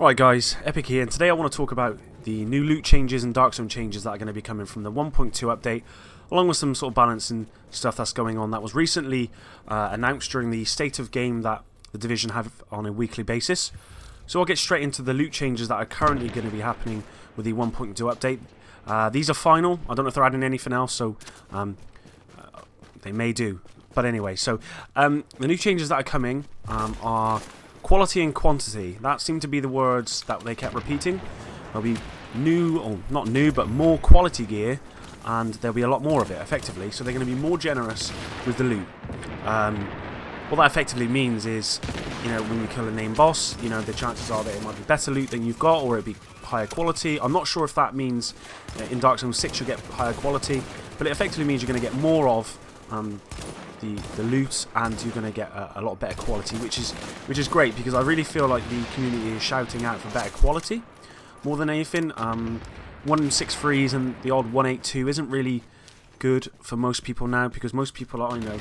Right guys, Epic here, and today I want to talk about the new loot changes and Dark Zone changes that are going to be coming from the 1.2 update, along with some sort of balancing stuff that's going on that was recently announced during the state of game that the Division have on a weekly basis. So I'll get straight into the loot changes that are currently going to be happening with the 1.2 update. These are final. I don't know if they're adding anything else, so they may do. But anyway, so the new changes that are coming are quality and quantity. That seemed to be the words that they kept repeating. There'll be new, or not new, but more quality gear, and there'll be a lot more of it, effectively. So they're going to be more generous with the loot. What that effectively means is, you know, when you kill a named boss, you know, the chances are that it might be better loot than you've got, or it'll be higher quality. I'm not sure if that means in Dark Zone 6 you'll get higher quality, but it effectively means you're going to get more of the loot, and you're going to get a lot better quality, which is great, because I really feel like the community is shouting out for better quality more than anything. 163s and the odd 182 isn't really good for most people now, because most people I know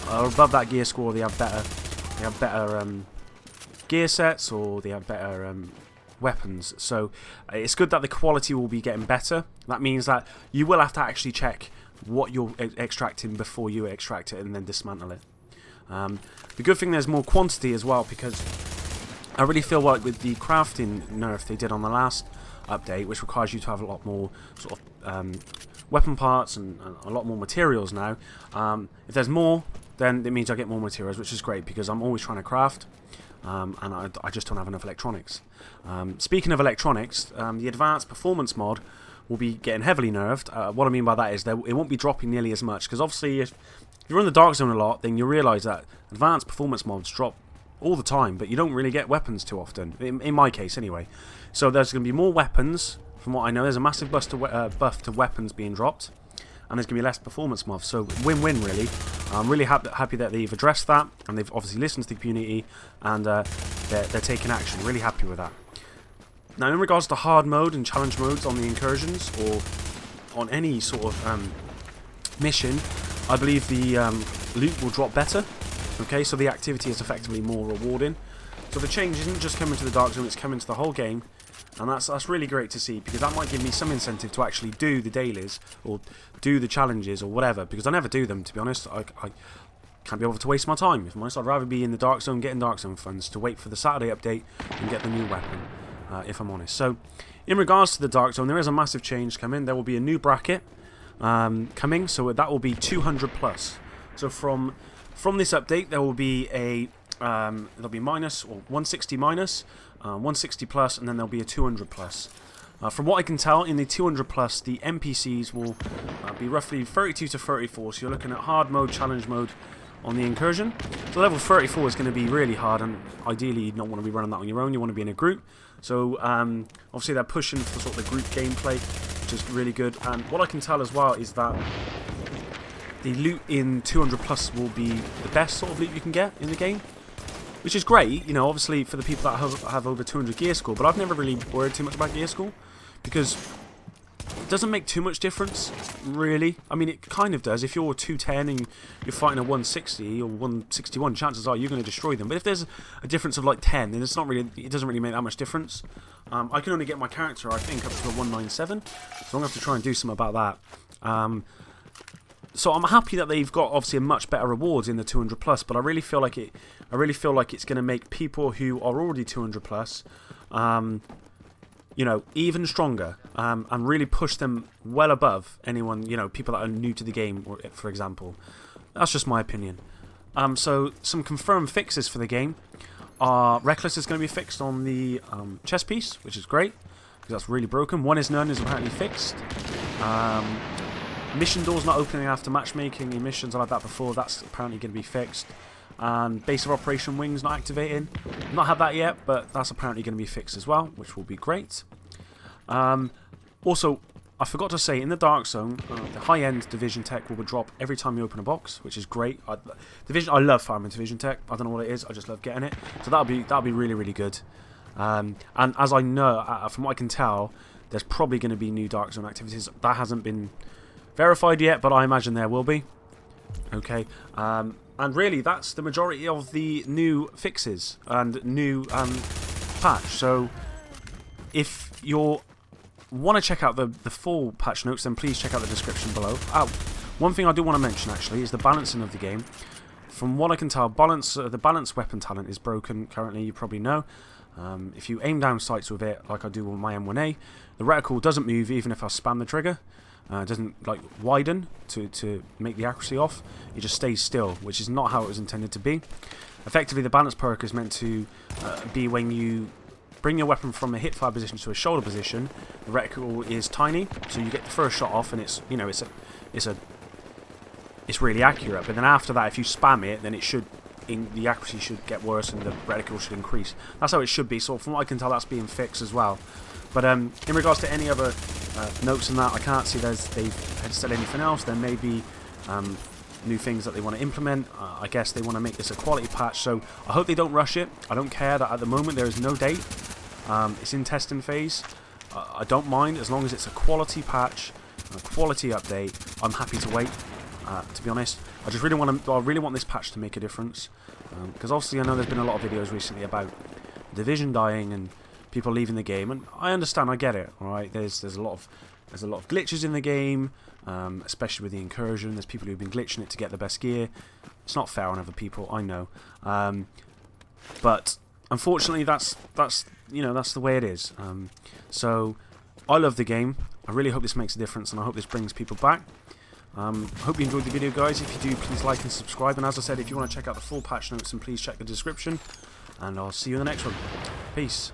are above that gear score. They have better gear sets, or they have better weapons. So it's good that the quality will be getting better. That means that you will have to actually check what you're extracting before you extract it and then dismantle it. The good thing, there's more quantity as well, because I really feel like with the crafting nerf they did on the last update, which requires you to have a lot more sort of weapon parts and a lot more materials now, if there's more, then it means I get more materials, which is great, because I'm always trying to craft, and I just don't have enough electronics. Speaking of electronics, the advanced performance mod will be getting heavily nerfed. What I mean by that is that it won't be dropping nearly as much, because obviously if you're in the Dark Zone a lot, then you realise that advanced performance mods drop all the time, but you don't really get weapons too often, in my case anyway. So there's going to be more weapons. From what I know, there's a massive buff to weapons being dropped, and there's going to be less performance mods, so win-win really. I'm really happy that they've addressed that, and they've obviously listened to the community, and they're taking action. Really happy with that. Now, in regards to hard mode and challenge modes on the incursions, or on any sort of mission, I believe the loot will drop better. Okay, so the activity is effectively more rewarding. So the change isn't just coming to the Dark Zone, it's coming to the whole game, and that's really great to see, because that might give me some incentive to actually do the dailies, or do the challenges, or whatever, because I never do them, to be honest. I can't be able to waste my time. If I'm honest, I'd rather be in the Dark Zone getting Dark Zone funds to wait for the Saturday update and get the new weapon. If I'm honest. So, in regards to the Dark Zone, there is a massive change coming. There will be a new bracket coming, so that will be 200 plus. So from this update, there will be a there'll be minus, or 160 minus, 160 plus, and then there'll be a 200 plus. From what I can tell, in the 200 plus, the NPCs will be roughly 32 to 34. So you're looking at hard mode, challenge mode on the incursion. So level 34 is going to be really hard, and ideally you don't want to be running that on your own. You want to be in a group. So obviously they're pushing for sort of the group gameplay, which is really good. And what I can tell as well is that the loot in 200 plus will be the best sort of loot you can get in the game, which is great, you know, obviously for the people that have over 200 gear score. But I've never really worried too much about gear score, because it doesn't make too much difference, really. I mean, it kind of does. If you're 210 and you're fighting a 160 or 161, chances are you're going to destroy them. But if there's a difference of like 10, then it doesn't really make that much difference. I can only get my character, I think, up to a 197, so I'm going to have to try and do something about that. So I'm happy that they've got obviously a much better rewards in the 200 plus, but I really feel like it's going to make people who are already 200 plus, you know, even stronger, and really push them well above anyone, you know, people that are new to the game, for example. That's just my opinion. So some confirmed fixes for the game are Reckless is going to be fixed on the chest piece, which is great, because that's really broken. One is None is apparently fixed. Mission doors not opening after matchmaking in missions. I've had that before. That's apparently going to be fixed. And base of operation wings not activating. Not had that yet, but that's apparently going to be fixed as well, which will be great. Also, I forgot to say, in the Dark Zone, the high-end Division tech will drop every time you open a box, which is great. I love farming Division tech. I don't know what it is. I just love getting it. So that'll be really, really good. And as I know, from what I can tell, there's probably going to be new Dark Zone activities. That hasn't been verified yet, but I imagine there will be. Okay. And really, that's the majority of the new fixes and new patch. So if you want to check out the full patch notes, then please check out the description below. One thing I do want to mention actually is the balancing of the game. From what I can tell, the balance weapon talent is broken currently, you probably know. If you aim down sights with it, like I do with my M1A, the reticle doesn't move even if I spam the trigger. It doesn't like widen to make the accuracy off. It just stays still, which is not how it was intended to be. Effectively, the balance perk is meant to be when you bring your weapon from a hip-fire position to a shoulder position. The reticle is tiny, so you get the first shot off, and it's really accurate. But then after that, if you spam it, then the accuracy should get worse and the reticle should increase. That's how it should be. So from what I can tell, that's being fixed as well. But in regards to any other notes on that, I can't see they've said anything else. There may be new things that they want to implement. I guess they want to make this a quality patch, so I hope they don't rush it. I don't care that at the moment there is no date. It's in testing phase. I don't mind as long as it's a quality patch, a quality update. I'm happy to wait. To be honest, I really want this patch to make a difference, because obviously I know there's been a lot of videos recently about Division dying and people leaving the game, and I understand, I get it. All right, there's a lot of glitches in the game, especially with the incursion. There's people who've been glitching it to get the best gear. It's not fair on other people, I know, but unfortunately that's the way it is. So I love the game. I really hope this makes a difference, and I hope this brings people back. Hope you enjoyed the video, guys. If you do, please like and subscribe, and as I said, if you want to check out the full patch notes, then please check the description, and I'll see you in the next one. Peace.